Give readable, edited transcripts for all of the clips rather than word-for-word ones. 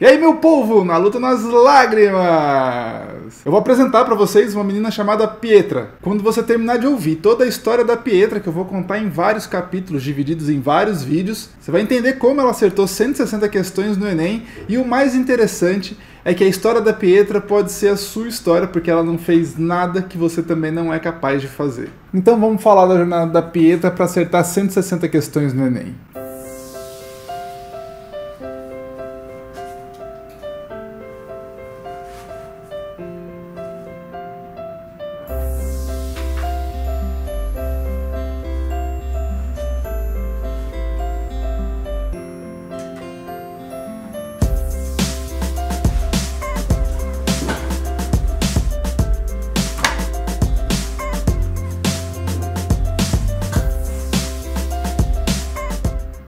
E aí, meu povo, na luta nas lágrimas! Eu vou apresentar para vocês uma menina chamada Pietra. Quando você terminar de ouvir toda a história da Pietra, que eu vou contar em vários capítulos divididos em vários vídeos, você vai entender como ela acertou 160 questões no Enem, e o mais interessante é que a história da Pietra pode ser a sua história, porque ela não fez nada que você também não é capaz de fazer. Então vamos falar da jornada da Pietra para acertar 160 questões no Enem.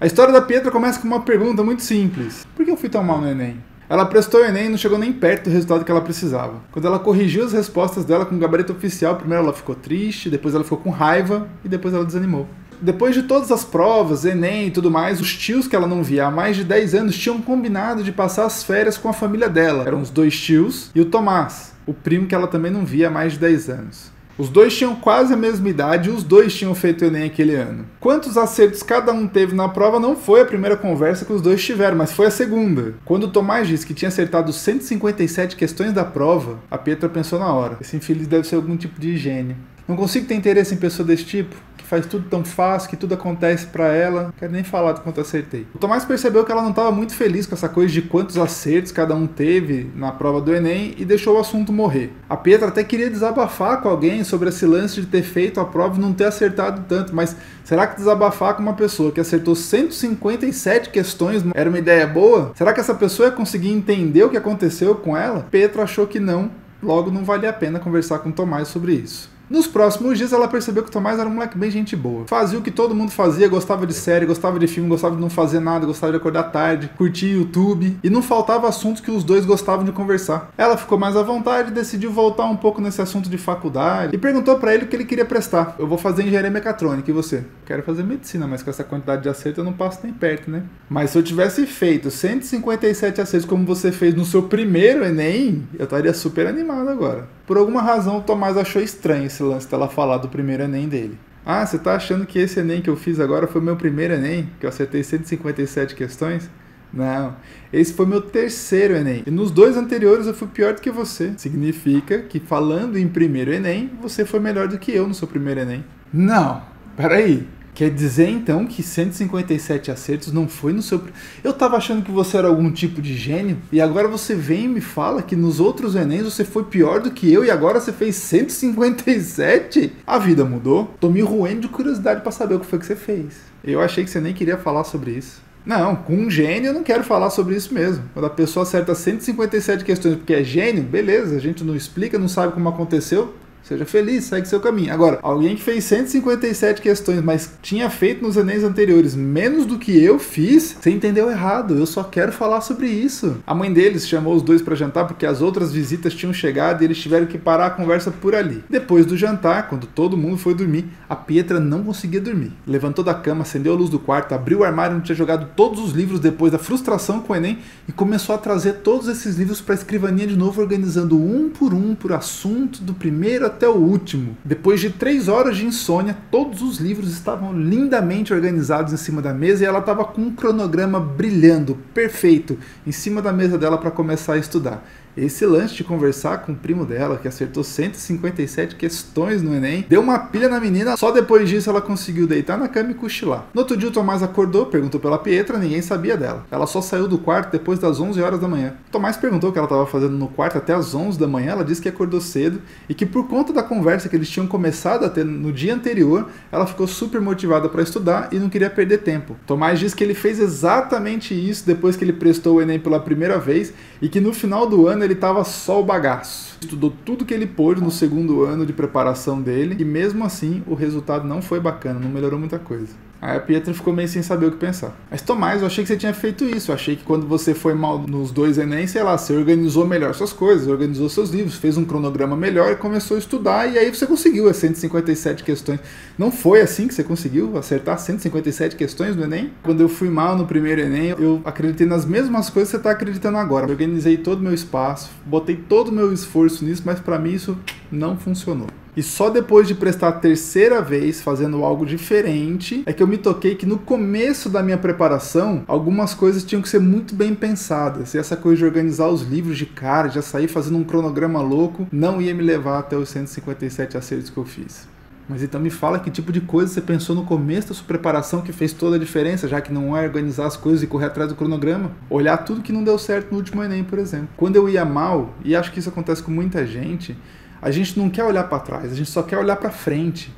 A história da Pietra começa com uma pergunta muito simples. Por que eu fui tão mal no Enem? Ela prestou o Enem e não chegou nem perto do resultado que ela precisava. Quando ela corrigiu as respostas dela com o gabarito oficial, primeiro ela ficou triste, depois ela ficou com raiva e depois ela desanimou. Depois de todas as provas, Enem e tudo mais, os tios que ela não via há mais de 10 anos tinham combinado de passar as férias com a família dela. Eram os dois tios e o Tomás, o primo que ela também não via há mais de 10 anos. Os dois tinham quase a mesma idade e os dois tinham feito o Enem aquele ano. Quantos acertos cada um teve na prova não foi a primeira conversa que os dois tiveram, mas foi a segunda. Quando o Tomás disse que tinha acertado 157 questões da prova, a Pietra pensou na hora: esse infeliz deve ser algum tipo de gênio. Não consigo ter interesse em pessoa desse tipo, que faz tudo tão fácil, que tudo acontece pra ela. Não quero nem falar do quanto acertei. O Tomás percebeu que ela não estava muito feliz com essa coisa de quantos acertos cada um teve na prova do Enem e deixou o assunto morrer. A Pietra até queria desabafar com alguém sobre esse lance de ter feito a prova e não ter acertado tanto, mas será que desabafar com uma pessoa que acertou 157 questões era uma ideia boa? Será que essa pessoa ia conseguir entender o que aconteceu com ela? Pietra achou que não, logo não valia a pena conversar com o Tomás sobre isso. Nos próximos dias ela percebeu que o Tomás era um moleque bem gente boa. Fazia o que todo mundo fazia, gostava de série, gostava de filme, gostava de não fazer nada, gostava de acordar tarde, curtir YouTube. E não faltava assuntos que os dois gostavam de conversar. Ela ficou mais à vontade e decidiu voltar um pouco nesse assunto de faculdade. E perguntou pra ele o que ele queria prestar. Eu vou fazer engenharia mecatrônica, e você? Quero fazer medicina, mas com essa quantidade de acerto eu não passo nem perto, né? Mas se eu tivesse feito 157 acertos como você fez no seu primeiro Enem, eu estaria super animado agora. Por alguma razão o Tomás achou estranho esse lance dela falar do primeiro Enem dele. Ah, você tá achando que esse Enem que eu fiz agora foi meu primeiro Enem? Que eu acertei 157 questões? Não, esse foi meu terceiro Enem. E nos dois anteriores eu fui pior do que você. Significa que falando em primeiro Enem, você foi melhor do que eu no seu primeiro Enem. Não, peraí. Quer dizer, então, que 157 acertos não foi no seu... Eu tava achando que você era algum tipo de gênio, e agora você vem e me fala que nos outros Enems você foi pior do que eu, e agora você fez 157? A vida mudou. Tô me roendo de curiosidade pra saber o que foi que você fez. Eu achei que você nem queria falar sobre isso. Não, com um gênio eu não quero falar sobre isso mesmo. Quando a pessoa acerta 157 questões porque é gênio, beleza, a gente não explica, não sabe como aconteceu. Seja feliz, segue seu caminho. Agora, alguém que fez 157 questões, mas tinha feito nos Enems anteriores menos do que eu fiz, você entendeu errado. Eu só quero falar sobre isso. A mãe deles chamou os dois para jantar porque as outras visitas tinham chegado e eles tiveram que parar a conversa por ali. Depois do jantar, quando todo mundo foi dormir, a Pietra não conseguia dormir. Levantou da cama, acendeu a luz do quarto, abriu o armário onde tinha jogado todos os livros depois da frustração com o Enem e começou a trazer todos esses livros para a escrivaninha de novo, organizando um por assunto do primeiro até o último. Depois de 3 horas de insônia, todos os livros estavam lindamente organizados em cima da mesa e ela estava com um cronograma brilhando, perfeito, em cima da mesa dela para começar a estudar. Esse lance de conversar com o primo dela, que acertou 157 questões no Enem, deu uma pilha na menina. Só depois disso ela conseguiu deitar na cama e cochilar. No outro dia o Tomás acordou, perguntou pela Pietra, ninguém sabia dela. Ela só saiu do quarto depois das 11 horas da manhã. O Tomás perguntou o que ela estava fazendo no quarto até as 11 da manhã, ela disse que acordou cedo e que por conta da conversa que eles tinham começado a ter no dia anterior, ela ficou super motivada para estudar e não queria perder tempo. Tomás disse que ele fez exatamente isso depois que ele prestou o Enem pela primeira vez e que no final do ano ele estava só o bagaço. Estudou tudo que ele pôde no segundo ano de preparação dele e mesmo assim o resultado não foi bacana, não melhorou muita coisa. Aí a Pietra ficou meio sem saber o que pensar. Mas Tomás, eu achei que você tinha feito isso. Eu achei que quando você foi mal nos 2 Enem, sei lá, você organizou melhor suas coisas, organizou seus livros, fez um cronograma melhor e começou a estudar, e aí você conseguiu as 157 questões. Não foi assim que você conseguiu acertar 157 questões no Enem? Quando eu fui mal no primeiro Enem, eu acreditei nas mesmas coisas que você está acreditando agora. Eu organizei todo o meu espaço, botei todo o meu esforço nisso, mas para mim isso não funcionou. E só depois de prestar a terceira vez, fazendo algo diferente, é que eu me toquei que no começo da minha preparação, algumas coisas tinham que ser muito bem pensadas. E essa coisa de organizar os livros de cara, já sair fazendo um cronograma louco, não ia me levar até os 157 acertos que eu fiz. Mas então me fala que tipo de coisa você pensou no começo da sua preparação que fez toda a diferença, já que não é organizar as coisas e correr atrás do cronograma. Olhar tudo que não deu certo no último Enem, por exemplo. Quando eu ia mal, e acho que isso acontece com muita gente, a gente não quer olhar para trás, a gente só quer olhar para frente.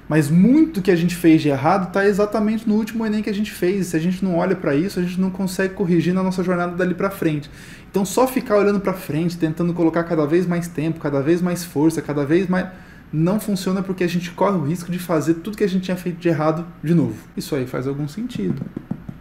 Mas muito que a gente fez de errado está exatamente no último Enem que a gente fez. Se a gente não olha para isso, a gente não consegue corrigir na nossa jornada dali para frente. Então só ficar olhando para frente, tentando colocar cada vez mais tempo, cada vez mais força, cada vez mais... não funciona, porque a gente corre o risco de fazer tudo que a gente tinha feito de errado de novo. Isso aí faz algum sentido.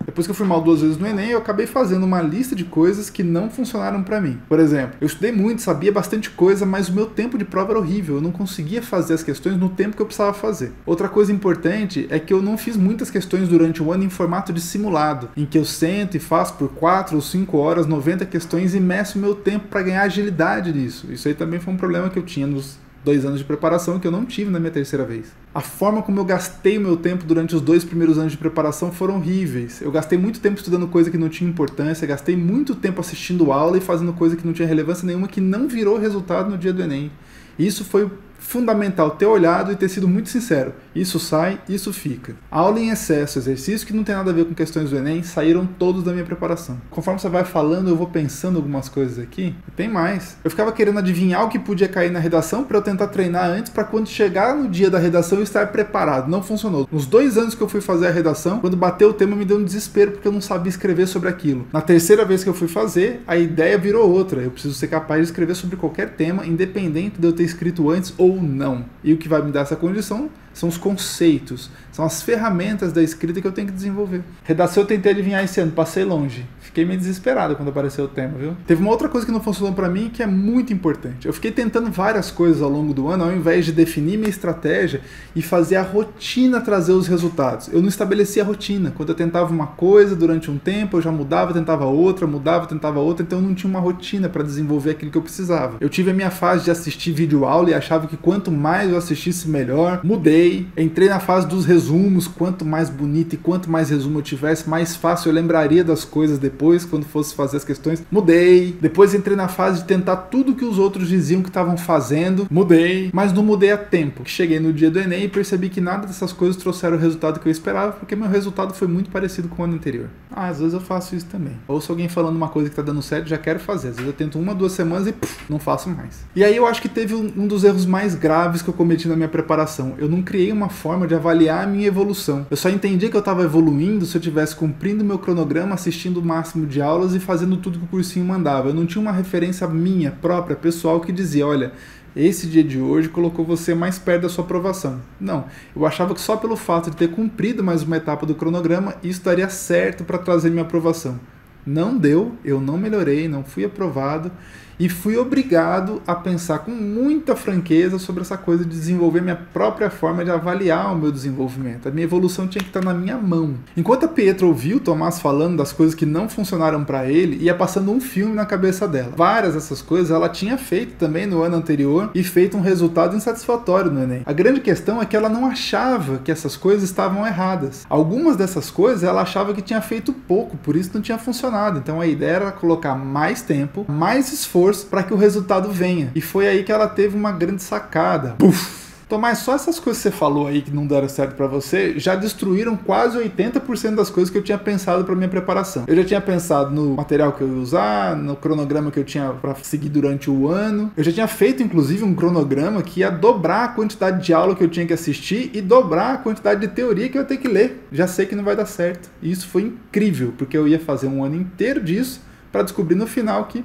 Depois que eu fui mal 2 vezes no Enem, eu acabei fazendo uma lista de coisas que não funcionaram pra mim. Por exemplo, eu estudei muito, sabia bastante coisa, mas o meu tempo de prova era horrível. Eu não conseguia fazer as questões no tempo que eu precisava fazer. Outra coisa importante é que eu não fiz muitas questões durante o ano em formato de simulado, em que eu sento e faço por 4 ou 5 horas 90 questões e meço o meu tempo para ganhar agilidade nisso. Isso aí também foi um problema que eu tinha nos 2 anos de preparação, que eu não tive na minha terceira vez. A forma como eu gastei o meu tempo durante os 2 primeiros anos de preparação foram horríveis. Eu gastei muito tempo estudando coisa que não tinha importância, gastei muito tempo assistindo aula e fazendo coisa que não tinha relevância nenhuma, que não virou resultado no dia do Enem. Isso foi fundamental, ter olhado e ter sido muito sincero. Isso sai, isso fica. Aula em excesso, exercício que não tem nada a ver com questões do Enem, saíram todos da minha preparação. Conforme você vai falando, eu vou pensando algumas coisas aqui. E tem mais. Eu ficava querendo adivinhar o que podia cair na redação para eu tentar treinar antes, para quando chegar no dia da redação eu estar preparado. Não funcionou. Nos 2 anos que eu fui fazer a redação, quando bateu o tema me deu um desespero porque eu não sabia escrever sobre aquilo. Na terceira vez que eu fui fazer, a ideia virou outra. Eu preciso ser capaz de escrever sobre qualquer tema, independente de eu ter escrito antes ou não. E o que vai me dar essa condição são os conceitos, são as ferramentas da escrita que eu tenho que desenvolver. Redação eu tentei adivinhar esse ano, passei longe. Fiquei meio desesperado quando apareceu o tema, viu? Teve uma outra coisa que não funcionou pra mim que é muito importante. Eu fiquei tentando várias coisas ao longo do ano, ao invés de definir minha estratégia e fazer a rotina trazer os resultados. Eu não estabelecia a rotina. Quando eu tentava uma coisa durante um tempo, eu já mudava, tentava outra, mudava, tentava outra, então eu não tinha uma rotina para desenvolver aquilo que eu precisava. Eu tive a minha fase de assistir vídeo aula e achava que quanto mais eu assistisse, melhor. Mudei, entrei na fase dos resumos, quanto mais bonito e quanto mais resumo eu tivesse, mais fácil eu lembraria das coisas depois, quando fosse fazer as questões. Mudei, depois entrei na fase de tentar tudo que os outros diziam que estavam fazendo. Mudei, mas não mudei a tempo. Cheguei no dia do Enem e percebi que nada dessas coisas trouxeram o resultado que eu esperava, porque meu resultado foi muito parecido com o ano anterior. Às vezes eu faço isso também. Ouço alguém falando uma coisa que tá dando certo, já quero fazer. Às vezes eu tento 1 ou 2 semanas e não faço mais. E aí eu acho que teve um dos erros mais graves que eu cometi na minha preparação. Eu não criei uma forma de avaliar a minha evolução. Eu só entendi que eu estava evoluindo se eu estivesse cumprindo meu cronograma, assistindo o máximo de aulas e fazendo tudo que o cursinho mandava. Eu não tinha uma referência minha, própria, pessoal, que dizia, olha, esse dia de hoje colocou você mais perto da sua aprovação. Não, eu achava que só pelo fato de ter cumprido mais uma etapa do cronograma, isso daria certo para trazer minha aprovação. Não deu, eu não melhorei, não fui aprovado e fui obrigado a pensar com muita franqueza sobre essa coisa de desenvolver minha própria forma de avaliar o meu desenvolvimento. A minha evolução tinha que estar na minha mão. Enquanto a Pietra ouviu o Tomás falando das coisas que não funcionaram para ele, ia passando um filme na cabeça dela. Várias dessas coisas ela tinha feito também no ano anterior e feito um resultado insatisfatório no Enem. A grande questão é que ela não achava que essas coisas estavam erradas. Algumas dessas coisas ela achava que tinha feito pouco, por isso não tinha funcionado. Então a ideia era colocar mais tempo, mais esforço para que o resultado venha. E foi aí que ela teve uma grande sacada. Puf! Tomás, só essas coisas que você falou aí que não deram certo pra você já destruíram quase 80% das coisas que eu tinha pensado pra minha preparação. Eu já tinha pensado no material que eu ia usar, no cronograma que eu tinha pra seguir durante o ano. Eu já tinha feito, inclusive, um cronograma que ia dobrar a quantidade de aula que eu tinha que assistir e dobrar a quantidade de teoria que eu ia ter que ler. Já sei que não vai dar certo. E isso foi incrível, porque eu ia fazer um ano inteiro disso pra descobrir no final que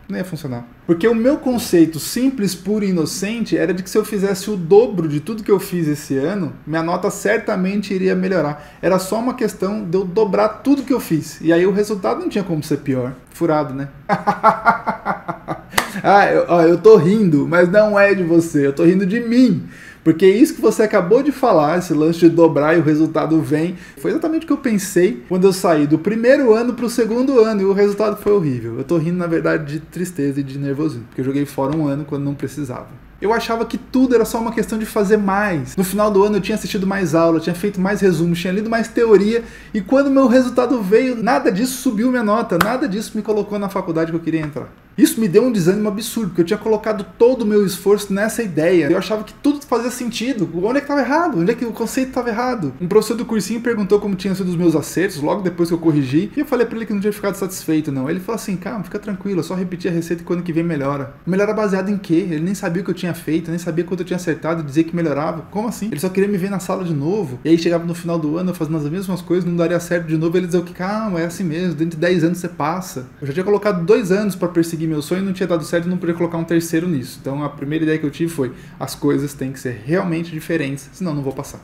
Não ia funcionar. Porque o meu conceito simples, puro e inocente era de que se eu fizesse o dobro de tudo que eu fiz esse ano, minha nota certamente iria melhorar. Era só uma questão de eu dobrar tudo que eu fiz. E aí o resultado não tinha como ser pior. Furado, né? Eu tô rindo, mas não é de você, eu tô rindo de mim. Porque isso que você acabou de falar, esse lance de dobrar e o resultado vem, foi exatamente o que eu pensei quando eu saí do primeiro ano pro segundo ano e o resultado foi horrível. Eu tô rindo, na verdade, de tristeza e de nervosismo, porque eu joguei fora um ano quando não precisava. Eu achava que tudo era só uma questão de fazer mais. No final do ano eu tinha assistido mais aula, tinha feito mais resumos, tinha lido mais teoria, e quando meu resultado veio, nada disso subiu minha nota, nada disso me colocou na faculdade que eu queria entrar. Isso me deu um desânimo absurdo, porque eu tinha colocado todo o meu esforço nessa ideia. Eu achava que tudo fazia sentido. Onde é que estava errado? Onde é que o conceito estava errado? Um professor do cursinho perguntou como tinham sido os meus acertos, logo depois que eu corrigi, e eu falei pra ele que não tinha ficado satisfeito, não. Ele falou assim, calma, fica tranquilo, é só repetir a receita que o ano que vem melhora. Melhora baseado em quê? Ele nem sabia o que eu tinha feito, nem sabia quanto eu tinha acertado e dizer que melhorava. Como assim? Ele só queria me ver na sala de novo. E aí chegava no final do ano, eu fazendo as mesmas coisas, não daria certo de novo. Ele dizia que calma, é assim mesmo, dentro de 10 anos você passa. Eu já tinha colocado 2 anos pra perseguir meu sonho e não tinha dado certo, não podia colocar um terceiro nisso. Então a primeira ideia que eu tive foi, as coisas têm que ser realmente diferentes, senão não vou passar.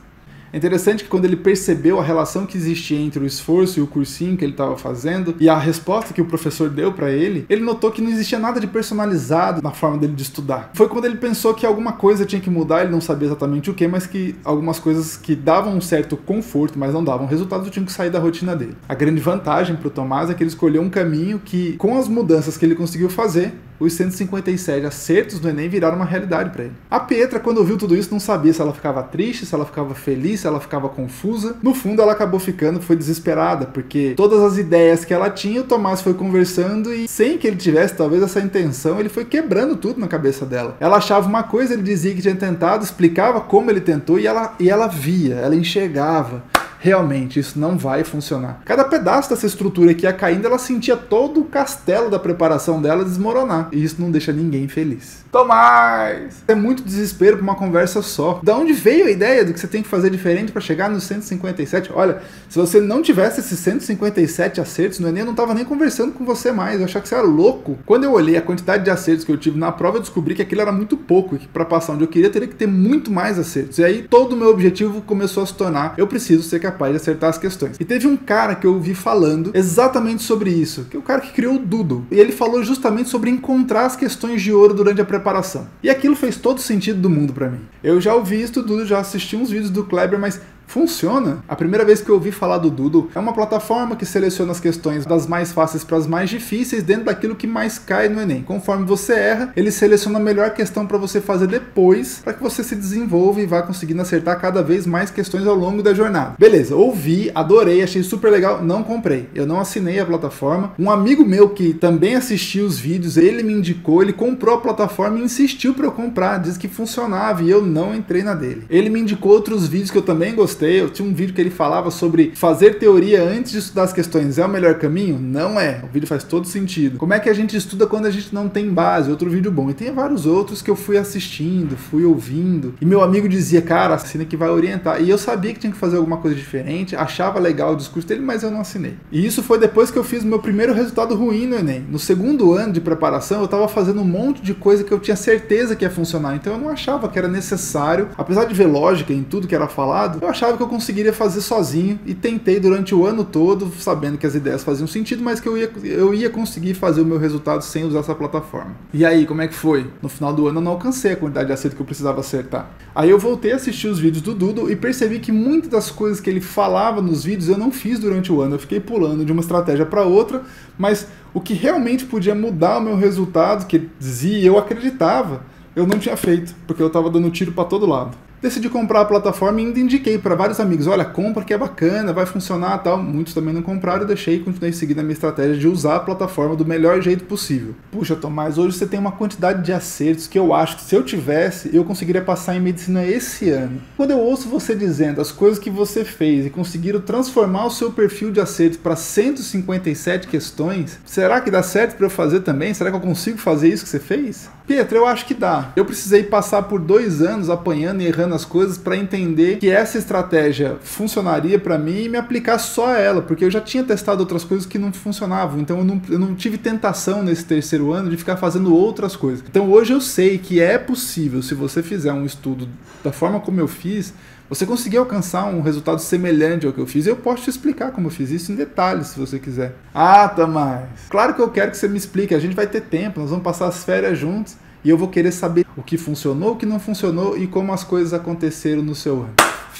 É interessante que quando ele percebeu a relação que existia entre o esforço e o cursinho que ele estava fazendo e a resposta que o professor deu para ele, ele notou que não existia nada de personalizado na forma dele de estudar. Foi quando ele pensou que alguma coisa tinha que mudar, ele não sabia exatamente o que, mas que algumas coisas que davam um certo conforto, mas não davam resultado, tinham que sair da rotina dele. A grande vantagem para o Tomás é que ele escolheu um caminho que, com as mudanças que ele conseguiu fazer, os 157 acertos do Enem viraram uma realidade para ele. A Pietra, quando ouviu tudo isso, não sabia se ela ficava triste, se ela ficava feliz, se ela ficava confusa. No fundo, ela acabou ficando, foi desesperada, porque todas as ideias que ela tinha, o Tomás foi conversando e, sem que ele tivesse talvez essa intenção, ele foi quebrando tudo na cabeça dela. Ela achava uma coisa, ele dizia que tinha tentado, explicava como ele tentou e ela via, ela enxergava. Realmente, isso não vai funcionar. Cada pedaço dessa estrutura que ia caindo, ela sentia todo o castelo da preparação dela desmoronar. E isso não deixa ninguém feliz. Tomás! É muito desespero para uma conversa só. Da onde veio a ideia do que você tem que fazer diferente para chegar nos 157? Olha, se você não tivesse esses 157 acertos no Enem, eu não estava nem conversando com você mais. Eu achava que você era louco. Quando eu olhei a quantidade de acertos que eu tive na prova, eu descobri que aquilo era muito pouco. E que para passar onde eu queria, teria que ter muito mais acertos. E aí, todo o meu objetivo começou a se tornar, eu preciso ser capaz de acertar as questões. E teve um cara que eu ouvi falando exatamente sobre isso, que é o cara que criou o Doodle. E ele falou justamente sobre encontrar as questões de ouro durante a preparação. E aquilo fez todo sentido do mundo pra mim. Eu já ouvi isso tudo, já assisti uns vídeos do Kleber, mas funciona. A primeira vez que eu ouvi falar do Doodle, é uma plataforma que seleciona as questões das mais fáceis para as mais difíceis dentro daquilo que mais cai no Enem. Conforme você erra, ele seleciona a melhor questão para você fazer depois, para que você se desenvolva e vá conseguindo acertar cada vez mais questões ao longo da jornada. Beleza, ouvi, adorei, achei super legal, não comprei. Eu não assinei a plataforma. Um amigo meu que também assistiu os vídeos, ele me indicou, ele comprou a plataforma e insistiu para eu comprar, disse que funcionava e eu não entrei na dele. Ele me indicou outros vídeos que eu também gostei. Eu tinha um vídeo que ele falava sobre fazer teoria antes de estudar as questões. É o melhor caminho? Não é. O vídeo faz todo sentido. Como é que a gente estuda quando a gente não tem base? Outro vídeo bom. E tem vários outros que eu fui assistindo, fui ouvindo. E meu amigo dizia, cara, assina que vai orientar. E eu sabia que tinha que fazer alguma coisa diferente, achava legal o discurso dele, mas eu não assinei. E isso foi depois que eu fiz o meu primeiro resultado ruim no Enem. No segundo ano de preparação, eu estava fazendo um monte de coisa que eu tinha certeza que ia funcionar. Então eu não achava que era necessário, apesar de ver lógica em tudo que era falado, eu achava que eu conseguiria fazer sozinho e tentei durante o ano todo, sabendo que as ideias faziam sentido, mas que eu ia conseguir fazer o meu resultado sem usar essa plataforma. E aí, como é que foi? No final do ano eu não alcancei a quantidade de acerto que eu precisava acertar. Aí eu voltei a assistir os vídeos do Doodle e percebi que muitas das coisas que ele falava nos vídeos eu não fiz durante o ano. Eu fiquei pulando de uma estratégia para outra, mas o que realmente podia mudar o meu resultado, que ele dizia e eu acreditava, eu não tinha feito, porque eu estava dando tiro para todo lado. Decidi comprar a plataforma e ainda indiquei para vários amigos, olha, compra que é bacana, vai funcionar e tal. Muitos também não compraram, eu deixei e continuei seguindo a minha estratégia de usar a plataforma do melhor jeito possível. Puxa, Tomás, hoje você tem uma quantidade de acertos que eu acho que se eu tivesse, eu conseguiria passar em medicina esse ano. Quando eu ouço você dizendo as coisas que você fez e conseguiram transformar o seu perfil de acertos para 157 questões, será que dá certo para eu fazer também? Será que eu consigo fazer isso que você fez? Pietro, eu acho que dá. Eu precisei passar por 2 anos apanhando e errando trabalhando as coisas para entender que essa estratégia funcionaria para mim e me aplicar só a ela, porque eu já tinha testado outras coisas que não funcionavam, então eu não tive tentação nesse terceiro ano de ficar fazendo outras coisas. Então hoje eu sei que é possível, se você fizer um estudo da forma como eu fiz, você conseguir alcançar um resultado semelhante ao que eu fiz. Eu posso te explicar como eu fiz isso em detalhes, se você quiser. Ah, Tamás, claro que eu quero que você me explique, a gente vai ter tempo, nós vamos passar as férias juntos e eu vou querer saber o que funcionou, o que não funcionou e como as coisas aconteceram no seu ano.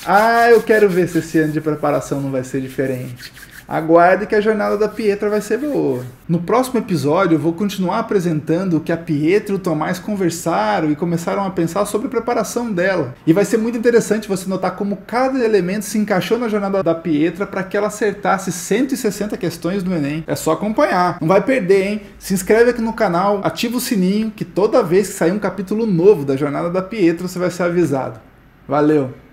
Ah, eu quero ver se esse ano de preparação não vai ser diferente. Aguarde que a jornada da Pietra vai ser boa. No próximo episódio eu vou continuar apresentando o que a Pietra e o Tomás conversaram e começaram a pensar sobre a preparação dela. E vai ser muito interessante você notar como cada elemento se encaixou na jornada da Pietra para que ela acertasse 160 questões do Enem. É só acompanhar. Não vai perder, hein? Se inscreve aqui no canal, ativa o sininho que toda vez que sair um capítulo novo da jornada da Pietra você vai ser avisado. Valeu!